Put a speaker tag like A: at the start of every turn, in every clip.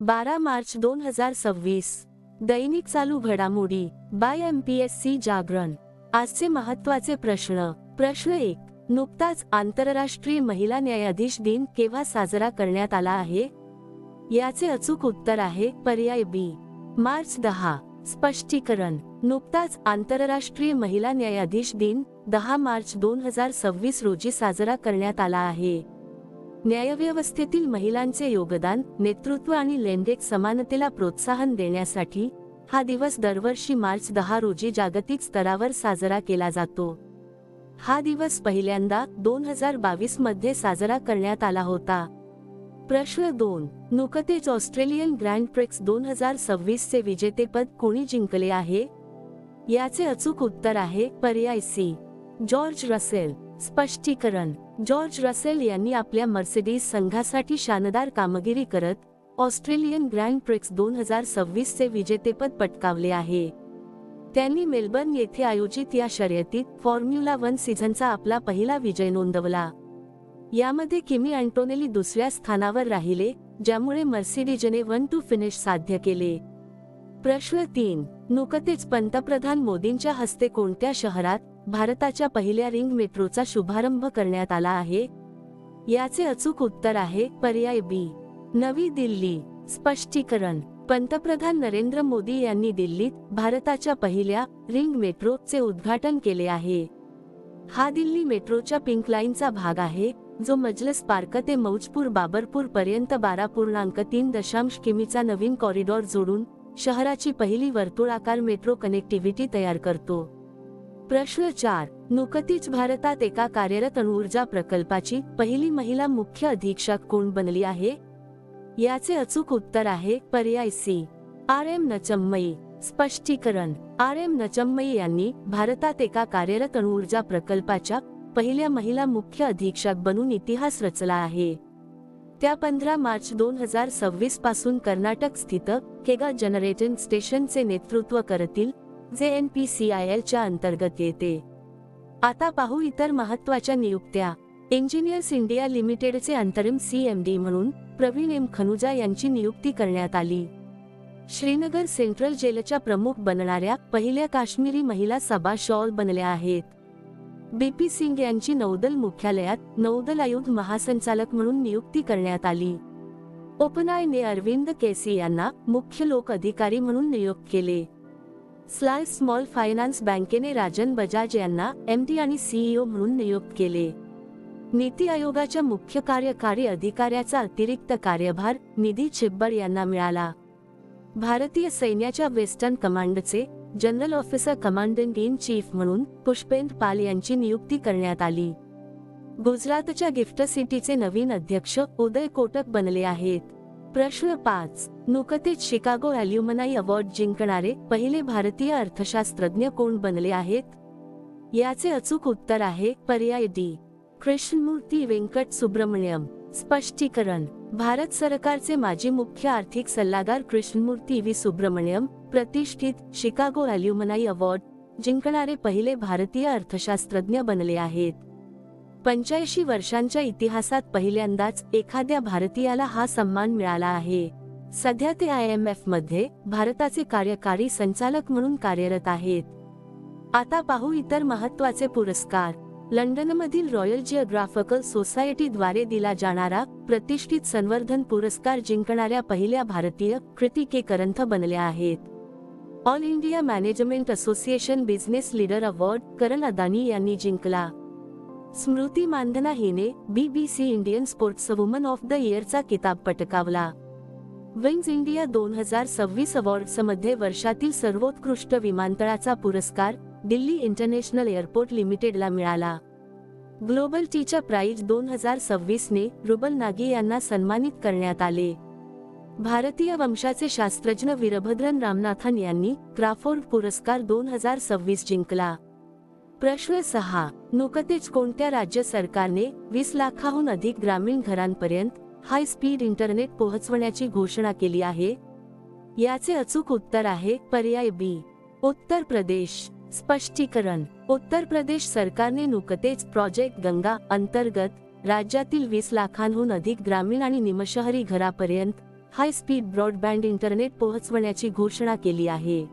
A: 12 मार्च 2026. दैनिक चालू घडामोडी bye MPSC जागरण. आजचे महत्त्वाचे प्रश्न. प्रश्न 1. नुकताच आंतरराष्ट्रीय महिला न्यायाधीश दिन केव्हा साजरा करण्यात आला आहे? याचे अचूक उत्तर आहे पर्याय बी, मार्च 10. स्पष्टीकरण. नुकताच आंतरराष्ट्रीय महिला न्यायाधीश दिन 10 मार्च 2026 रोजी साजरा करण्यात आला आहे. न्यायव्यवस्थेतील महिलांचे योगदान, नेतृत्व आणि लैंगिक समानतेला प्रोत्साहन देण्यासाठी हा दिवस दरवर्षी मार्च 10 रोजी जागतिक स्तरावर साजरा केला जातो. हा दिवस पहिल्यांदा 2022 मध्ये साजरा करण्यात आला होता. प्रश्न 2. नुकतेच ऑस्ट्रेलियन ग्रँड प्रिक्स 2026 चे विजेतेपद कोणी जिंकले आहे? याचे अचूक उत्तर आहे पर्याय सी, जॉर्ज रसेल. स्पष्टीकरण. जॉर्ज रसेल यांनी आपल्या मर्सिडीज संघासाठी शानदार कामगिरी करत ऑस्ट्रेलियन ग्रँड प्रिक्स 2026 चे विजेतेपद पटकावले आहे. त्यांनी मेलबर्न येथे आयोजित या शर्यतीत फॉर्म्युला 1 सीझनचा आपला पहिला विजय नोंदवला. यामध्ये किमी अँटोनेली दुसऱ्या स्थानावर राहिले, ज्यामुळे मर्सिडीजने 1-2 फिनिश साध्य केले. प्रश्न 3. नुकतेच पंतप्रधान मोदींच्या हस्ते कोणत्या शहरात भारताच्या पहिल्या रिंग मेट्रोचा शुभारंभ करण्यात आला आहे? याचे अचूक उत्तर आहे पर्याय बी, नवी दिल्ली. स्पष्टीकरण. पंतप्रधान नरेंद्र मोदी यांनी दिल्लीत भारताच्या पहिल्या रिंग मेट्रो चे उद्घाटन केले आहे. हा दिल्ली मेट्रोच्या पिंक लाईनचा भाग आहे, जो मजलिस पार्क ते मौजपूर बाबरपूर पर्यंत 12.3 किमीचा नवीन कॉरिडॉर जोडून शहराची पहिली वर्तुळाकार मेट्रो कनेक्टिव्हिटी तयार करतो. प्रश्न 4. नुकतीच भारतात एका कार्यरत अणुऊर्जा प्रकल्पाची पहिली महिला मुख्य अधीक्षक कोण बनली आहे? याचे अचूक उत्तर आहे पर्याय सी, RM नचम्मई. स्पष्टीकरण. RM नचम्मई यांनी भारतात एका कार्यरत अणुऊर्जा प्रकल्पाच्या पहिल्या महिला मुख्य अधीक्षक बनून इतिहास रचला आहे. त्या 15 मार्च 2026 पासून कर्नाटक स्थित केगा जनरेटिंग स्टेशनचे नेतृत्व करतील, जे NPCIL च्या अंतर्गत येते. आता पाहू इतर महत्त्वाच्या नियुक्त्या. इंजिनियर्स इंडिया लिमिटेडचे अंतरिम CMD म्हणून प्रवीण एम खनुजा यांची नियुक्ती करण्यात आली. श्रीनगर सेंट्रल जेलच्या प्रमुख बनणाऱ्या पहिल्या काश्मीरी महिला सबा शॉल बनल्या आहेत. BP सिंग यांची नौदल मुख्यालयात नौदल आयुध महासंचालक म्हणून नियुक्ती करण्यात आली. OpenAI अरविंद केसी यांना मुख्य लोक अधिकारी म्हणून नियुक्त केले. स्लाइस स्मॉल फायनान्स बँकेने राजन बजाज यांना MD आणि CEO म्हणून नियुक्त केले. नीती आयोगाच्या मुख्य कार्यकारी अधिकाऱ्याचा अतिरिक्त कार्यभार निधी छिब्बर यांना मिळाला. भारतीय सैन्याच्या वेस्टर्न कमांडचे general officer commandant in chief म्हणून पुष्पेंद्र पाल यांची नियुक्ती करण्यात आली. गुजरातच्या गिफ्ट सिटीचे नवीन अध्यक्ष उदय कोटक बनले आहेत. प्रश्न 5. नुकतेच शिकागो ॲल्युमनाई अवॉर्ड जिंकणारे पहिले भारतीय अर्थशास्त्रज्ञ कोण बनले आहेत? याचे अचूक उत्तर आहे पर्याय डी, कृष्णमूर्ती वेंकट सुब्रमण्यम. स्पष्टीकरण. भारत सरकारचे माजी मुख्य आर्थिक सल्लागार कृष्णमूर्ती व्ही सुब्रमण्यम प्रतिष्ठित शिकागो ॲल्युमनाई अवॉर्ड जिंकणारे पहिले भारतीय अर्थशास्त्रज्ञ बनले आहेत. 85 वर्षांच्या इतिहासात पहिल्यांदाच एखाद्या भारतीयाला हा सन्मान मिळाला आहे. सध्या ते IMF मध्ये भारताचे कार्यकारी संचालक म्हणून कार्यरत आहेत. आता पाहू इतर महत्त्वाचे पुरस्कार. लंडनमधील रॉयल जिओग्राफिकल सोसायटी द्वारे दिला जाणारा प्रतिष्ठित संवर्धन पुरस्कार जिंकणाऱ्या पहिल्या भारतीय कृती के करंथ बनल्या आहेत. All India management association business leader award Karan Adani यांनी जिंकला. स्मृती मानधना हिने BBC Indian sports woman of the इयरचा किताब पटकावला. विंग्ज इंडिया 2026 अवॉर्ड्समध्ये वर्षातील सर्वोत्कृष्ट विमानतळाचा पुरस्कार दिल्ली इंटरनॅशनल एअरपोर्ट लिमिटेडला मिळाला. ग्लोबल टीचर प्राइज 2026 ने रुबल नागी यांना सन्मानित करण्यात आले. भारतीय वंशाचे शास्त्रज्ञ वीरभद्रन रामनाथन यांनी क्राफोर्ड पुरस्कार 2026 जिंकला. प्रश्न 6. नुकतेच कोणत्या राज्य सरकारने 20 लाखाहून अधिक ग्रामीण घरांपर्यंत हाय स्पीड इंटरनेट पोहोचवण्याची घोषणा केली आहे? याचे अचूक उत्तर आहे पर्याय बी, उत्तर प्रदेश. स्पष्टीकरण. उत्तर प्रदेश सरकारने नुकतेच प्रोजेक्ट गंगा अंतर्गत राज्यातील 20 लाखांहून अधिक ग्रामीण आणि निमशहरी घरापर्यंत हाय स्पीड ब्रॉडबँड इंटरनेट पोहोचवण्याची घोषणा केली आहे.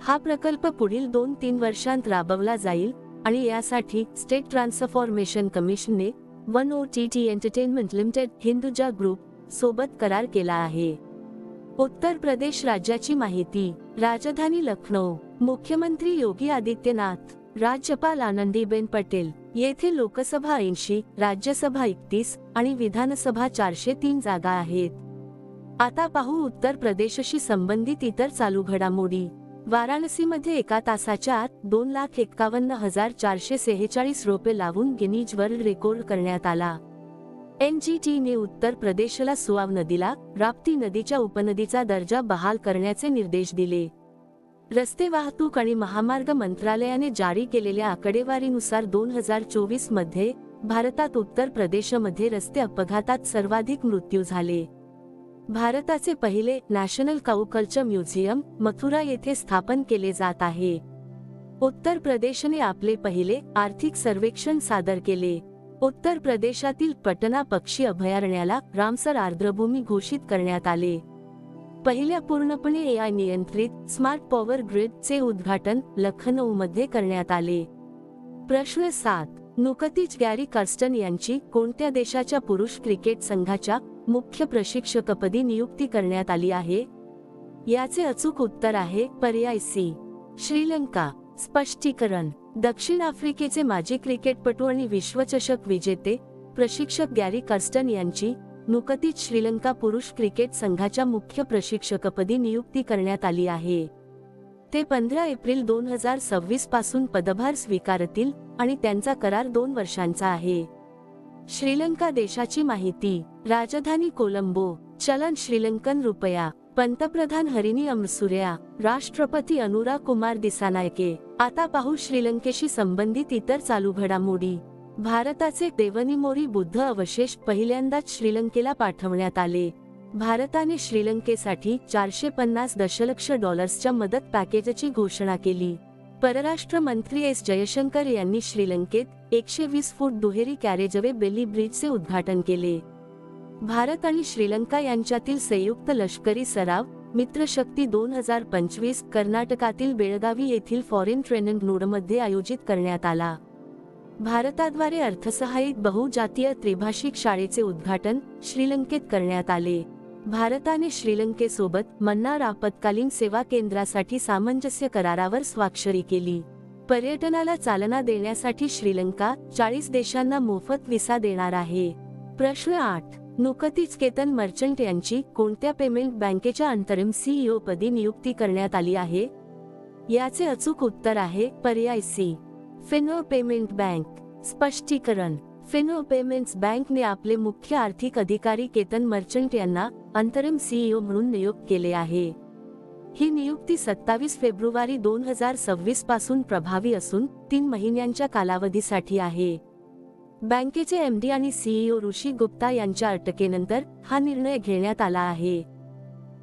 A: हा प्रकल्प पुढील 2-3 वर्षांत राबवला जाईल आणि यासाठी स्टेट ट्रान्सफॉर्मेशन कमिशनने one OTT entertainment limited Hinduja group सोबत करार केला आहे. उत्तर प्रदेश राज्याची माहिती. राजधानी लखनौ. मुख्यमंत्री योगी आदित्यनाथ, राज्यपाल आनंदीबेन पटेल. येथे लोकसभा 80, राज्यसभा 31 आणि विधानसभा 403 जागा आहेत. आता पाहू उत्तर प्रदेशशी संबंधित इतर चालू घडामोडी. वाराणसीमध्ये एका तासाच्या आत 2,51,446 रोपे लावून गिनीज वर्ल्ड रेकॉर्ड करण्यात आला. NGTने उत्तर प्रदेशला सुआव नदीला राप्ती नदीच्या उपनदीचा दर्जा बहाल करण्याचे निर्देश दिले. रस्ते वाहतूक आणि महामार्ग मंत्रालयाने जारी केलेल्या आकडेवारीनुसार 2024 मध्ये भारतात उत्तर प्रदेशमध्ये रस्ते अपघातात सर्वाधिक मृत्यू झाले. भारताचे पहिले नॅशनल काऊ कल्चर म्युझियम मथुरा येथे स्थापन केले जात आहे. उत्तर प्रदेशने आपले पहिले आर्थिक सर्वेक्षण सादर केले. उत्तर प्रदेशातील पटना पक्षी अभयारण्याला रामसर आर्द्रभूमी घोषित करण्यात आले. पहिल्या पूर्णपणे AI नियंत्रित स्मार्ट पॉवर ग्रिडचे उद्घाटन लखनौमध्ये करण्यात आले. प्रश्न 7. नुकतीच गॅरी कार्स्टन यांची कोणत्या देशाच्या पुरुष क्रिकेट संघाच्या मुख्य प्रशिक्षकपदी नियुक्ती करण्यात आली आहे? याचे अचूक उत्तर आहे पर्याय C. श्रीलंका. स्पष्टीकरण. दक्षिण आफ्रिकेचे माजी क्रिकेटपटू आणि विश्वचषक विजेते प्रशिक्षक गॅरी कार्स्टन यांची नुकतीच श्रीलंका पुरुष क्रिकेट संघाच्या मुख्य प्रशिक्षकपदी नियुक्ती करण्यात आली आहे. ते 15 एप्रिल 2026 पासून पदभार स्वीकारतील आणि त्यांचा करार 2 वर्षांचा आहे. श्रीलंका देशाची माहिती. राजधानी कोलंबो. चलन श्रीलंकन रुपया. पंतप्रधान हरिनी अमरसुर्या. राष्ट्रपती अनुराग कुमार दिसानायके. आता पाहू श्रीलंकेशी संबंधित इतर चालू घडामोडी. भारताचे देवनीमोरी बुद्ध अवशेष पहिल्यांदाच श्रीलंकेला पाठवण्यात आले. भारताने श्रीलंकेसाठी $450 दशलक्ष मदत पॅकेजची घोषणा केली. परराष्ट्र मंत्री S. जयशंकर यांनी श्रीलंकेत 120 फूट दुहेरी कॅरेजवे बेली ब्रिजचे उद्घाटन केले. भारत आणि श्रीलंका यांच्यातील संयुक्त लष्करी सराव मित्रशक्ती 2025 कर्नाटकातील बेळगावी येथील फॉरेन ट्रेनिंग नोडमध्ये आयोजित करण्यात आला. भारताद्वारे अर्थसहाय्यित बहुजातीय त्रिभाषिक शाळेचे उद्घाटन श्रीलंकेत करण्यात आले. भारताने श्रीलंकेसोबत मन्नार आपत्कालीन सेवा केंद्रासाठी सामंजस्य करारावर स्वाक्षरी केली. पर्यटनाला चालना देण्यासाठी श्रीलंका 40 देशांना मोफत व्हिसा देणार आहे. प्रश्न 8. नुकतीच केतन मर्चंट यांची कोणत्या पेमेंट बँकेच्या अंतरिम CEO पदी नियुक्ती करण्यात आली आहे? याचे अचूक उत्तर आहे पर्याय C. Fino payment bank. स्पष्टीकरण. फिनो पेमेंट्स बँकने आपले मुख्य आर्थिक अधिकारी केतन मर्चंट यांना अंतरिम CEO म्हणून नियुक्त केले आहे. ही नियुक्ती 27 फेब्रुवारी 2026 पासून प्रभावी असून 3 महिन्यांच्या कालावधीसाठी आहे. बँकेचे MD आणि CEO ऋषी गुप्ता यांच्या अटकेनंतर हा निर्णय घेण्यात आला आहे.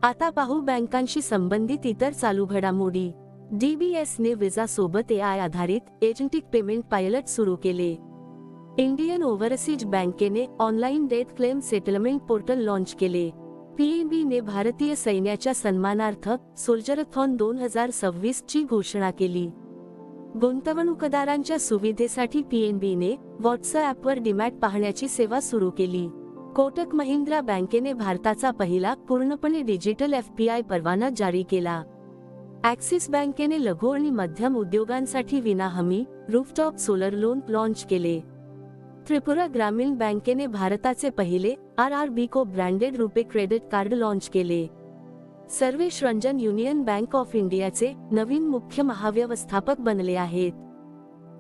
A: आता पाहू बँकांशी संबंधित इतर चालू घडामोडी. DBS ने विजा सोबत AI आधारित एजंटिक पेमेंट पायलट सुरू केले. इंडियन ओव्हरसीज बँकेने online death claim settlement portal launch केले. PNB ने भारतीय सैन्याच्या सन्मानार्थ सोल्जरथॉन 2026 ची घोषणा केली. गुंतवणूकदारांच्या सुविधेसाठी PNB ने व्हॉट्सॲपवर डीमॅट पाहण्याची सेवा सुरू केली. कोटक महिंद्रा बँकेने भारताचा पहिला पूर्णपणे डिजिटल FPI परवाना जारी केला. ॲक्सिस बँकेने लघु आणि मध्यम उद्योगांसाठी विनाहमी रूफटॉप सोलर लोन लॉन्च केले. त्रिपुरा ग्रामीण बँकेने भारताचे पहिले RRB को branded RuPay credit card launch केले. Sarvesh Ranjan union bank of इंडियाचे नवीन मुख्य महाव्यवस्थापक बनले आहेत.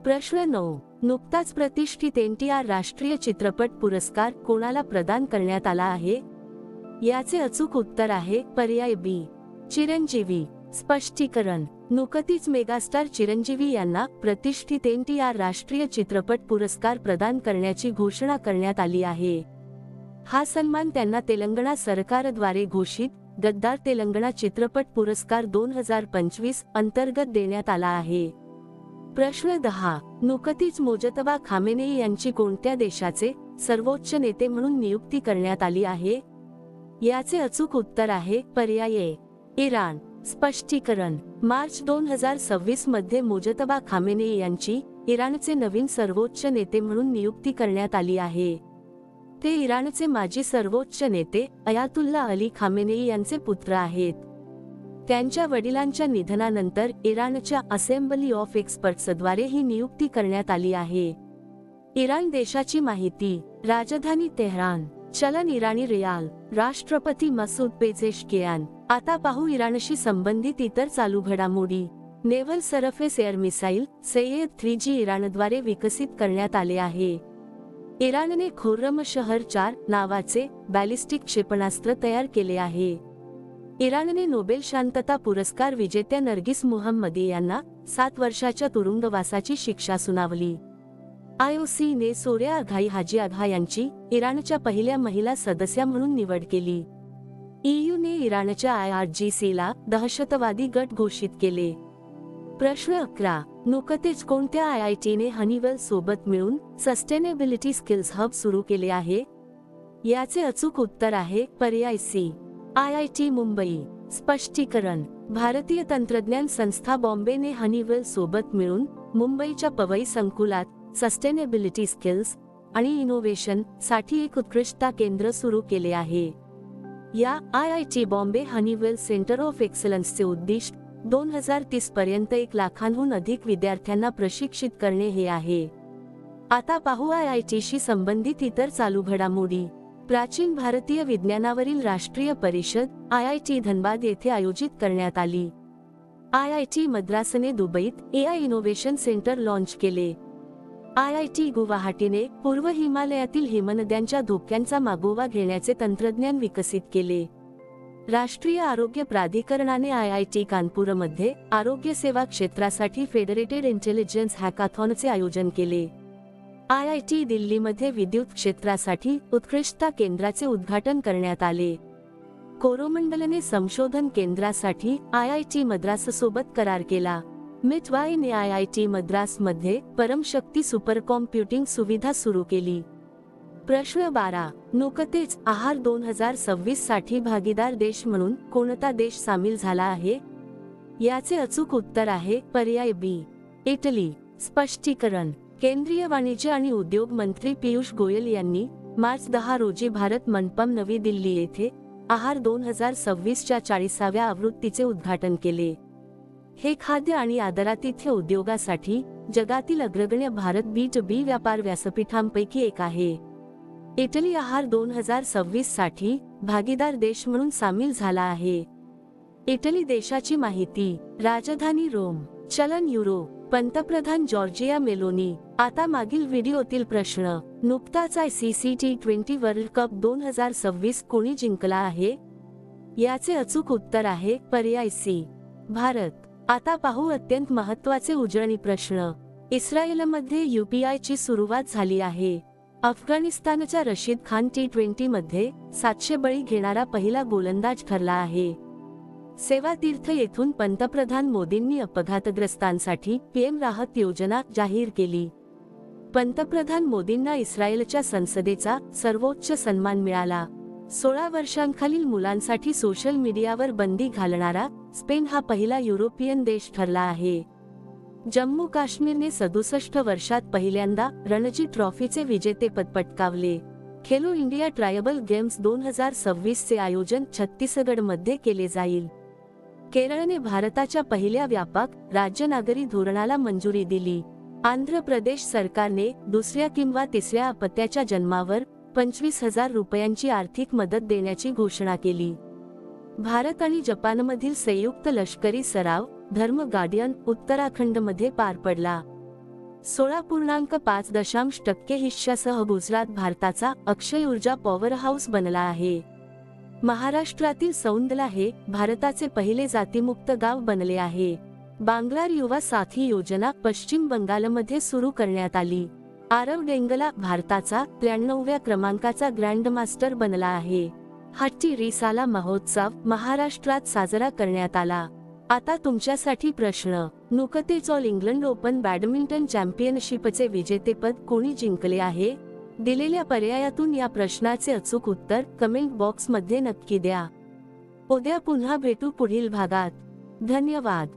A: प्रश्न 9. नुकताच प्रतिष्ठित NTR राष्ट्रीय चित्रपट पुरस्कार कोणाला प्रदान करण्यात आला आहे? याचे अचूक उत्तर आहे पर्याय B. चिरंजीवी. स्पष्टीकरण. नुकतीच मेगास्टार चिरंजीवी यांना प्रतिष्ठित NTR राष्ट्रीय चित्रपट पुरस्कार प्रदान करण्याची घोषणा करण्यात आली आहे. हा सन्मान त्यांना तेलंगणा सरकारद्वारे घोषित गद्दार तेलंगणा चित्रपट पुरस्कार 2025 अंतर्गत देण्यात आला आहे. प्रश्न 10. नुकतीच मोजतबा खामेनेई यांची कोणत्या देशाचे सर्वोच्च नेते म्हणून नियुक्ती करण्यात आली आहे? याचे अचूक उत्तर आहे पर्याय ए, इराण. स्पष्टीकरण. मार्च 2026 मध्ये मुजतबा खामेनेई यांची इराणचे नवीन सर्वोच्च नेते म्हणून नियुक्ती करण्यात आली आहे. ते इराणचे माजी सर्वोच्च नेते अयातुल्ला अली खामेनेई यांचे पुत्र आहेत. त्यांच्या वडिलांच्या निधनानंतर इराणच्या असेंबली ऑफ एक्सपर्ट्सद्वारे ही नियुक्ती करण्यात आली आहे. इराण देशाची माहिती. राजधानी तेहरान. चलन इराणी रियाल. राष्ट्रपती मसूद पेझेशकियान. आता पाहू इराणशी संबंधित इतर चालू घडामोडी. Naval surface air missile Sayyad 3G इराणद्वारे विकसित करण्यात आले आहे. इराणने खुर्रम-शहर-4 नावाचे बॅलिस्टिक क्षेपणास्त्र तयार केले आहे. इराणने नोबेल शांतता पुरस्कार विजेत्या नर्गिस मुहम्मदी यांना 7 वर्षाच्या तुरुंगवासाची शिक्षा सुनावली. IOC ने सोर्या आघाई हाजी आघा यांची इराणच्या पहिल्या महिला सदस्या म्हणून निवड केली. EU ने इराणच्या IRGC ला दहशतवादी गट घोषित केले. प्रश्न 11. नुकतेच कोणत्या IIT ने हनीवेल सोबत मिळून सस्टेनेबिलिटी स्किल्स हब सुरू केले आहे? याचे अचूक उत्तर आहे पर्याय सी, IIT मुंबई. स्पष्टीकरण. भारतीय तंत्रज्ञान संस्था बॉम्बेने हनीवेल सोबत मिळून मुंबईच्या पवई संकुलात सस्टेनेबिलिटी स्किल्स आणि इनोव्हेशन साठी एक उत्कृष्टता केंद्र सुरू केले आहे. या IIT Bombay Honeywell centre of एक्सलन्सचे उद्दिष्ट 2030 पर्यंत 1 लाखांहून अधिक विद्यार्थ्यांना प्रशिक्षित करणे हे आहे. आता पाहू IIT शी संबंधित इतर चालू घडामोडी. प्राचीन भारतीय विज्ञानावरील राष्ट्रीय परिषद IIT धनबाद येथे आयोजित करण्यात आली. IIT मद्रासने दुबईत AI इनोव्हेशन सेंटर लॉन्च केले. IIT गुवाहाटीने पूर्व हिमालयातील हिमनद्यांच्या धोक्यांचा मागोवा घेण्याचे तंत्रज्ञान विकसित केले. राष्ट्रीय आरोग्य प्राधिकरणाने IIT कानपूरमध्ये आरोग्य सेवा क्षेत्रासाठी फेडरेटेड इंटेलिजन्स हॅकाथॉनचे आयोजन केले. IIT दिल्लीमध्ये विद्युत क्षेत्रासाठी उत्कृष्टता केंद्राचे उद्घाटन करण्यात आले. कोरोमंडलने संशोधन केंद्रासाठी IIT मद्राससोबत करार केला. मिटवाईने IIT मद्रासमध्ये परमशक्ती सुपर कॉम्प्युटिंग सुविधा सुरू केली. प्रश्न 12. नुकतेच आहार 2026 साठी भागीदार देश म्हणून कोणता देश सामील झाला आहे? याचे अचूक उत्तर आहे पर्याय बी, इटली. स्पष्टीकरण. केंद्रीय वाणिज्य आणि उद्योग मंत्री पियुष गोयल यांनी मार्च 10 रोजी भारत मंडपम नवी दिल्ली येथे आहार 2026 च्या 40व्या आवृत्तीचे उद्घाटन केले. हे खाद्य आणि आदरातिथ्य उद्योगासाठी जगातील अग्रगण्य भारत B2B व्यापार व्यासपीठांपैकी एक आहे. इटली आहार 2026 साठी भागीदार देश म्हणून सामील झाला आहे. इटली देशाची माहिती. राजधानी रोम. चलन युरो. पंतप्रधान जॉर्जिया मेलोनी. आता मागील व्हिडिओतील प्रश्न. नुकताच ICC T20 वर्ल्ड कप 2026 कोणी जिंकला आहे? याचे अचूक उत्तर आहे पर्याय सी, भारत. आता पाहू अत्यंत महत्त्वाचे उजळणी प्रश्न. इस्रायलमध्ये UPI ची सुरुवात झाली आहे. अफगाणिस्तानच्या रशीद खान T20 मध्ये 700 बळी घेणारा पहिला गोलंदाज ठरला आहे. सेवा तीर्थ येथून पंतप्रधान मोदींनी अपघातग्रस्तांसाठी PM राहत योजना जाहीर केली. पंतप्रधान मोदींना इस्रायलच्या संसदेचा सर्वोच्च सन्मान मिळाला. 16 वर्षांखालील मुलांसाठी सोशल मीडियावर बंदी घालणारा स्पेन हा पहिला युरोपियन देश ठरला आहे. जम्मू काश्मीरने 67 वर्षात पहिल्यांदा रणजी ट्रॉफीचे विजेतेपद पटकावले. खेलो इंडिया ट्रायबल गेम्स 2026 चे आयोजन छत्तीसगडमध्ये केले जाईल. केरळने भारताच्या पहिल्या व्यापक राज्य नागरी धोरणाला मंजुरी दिली. आंध्र प्रदेश सरकारने दुसऱ्या किंवा तिसऱ्या अपत्याच्या जन्मावर 25,000 रुपयांची आर्थिक मदत देण्याची घोषणा केली. भारत आणि जपानमधील संयुक्त लष्करी सराव धर्म गार्डियन उत्तराखंडमध्ये पार पडला. 16.5% हिश्श्यासह गुजरात भारताचा अक्षय ऊर्जा पॉवरहाऊस बनला आहे. महाराष्ट्रातील सौंदला हे भारताचे पहिले जातीमुक्त गाव बनले आहे. बांगलार युवा साथी योजना पश्चिम बंगालमध्ये सुरू करण्यात आली. आरव डेंगला भारताचा 93व्या क्रमांकाचा ग्रँडमास्टर बनला आहे. हट्टी रिसाला महोत्सव महाराष्ट्रात साजरा करण्यात आला. आता तुमच्यासाठी प्रश्न. नुकतेच ऑल इंग्लंड ओपन बॅडमिंटन चॅम्पियनशिपचे विजेतेपद कोणी जिंकले आहे? दिलेल्या पर्यायातून या प्रश्नाचे अचूक उत्तर कमेंट बॉक्समध्ये नक्की द्या. उद्या पुन्हा भेटू पुढील भागात. धन्यवाद.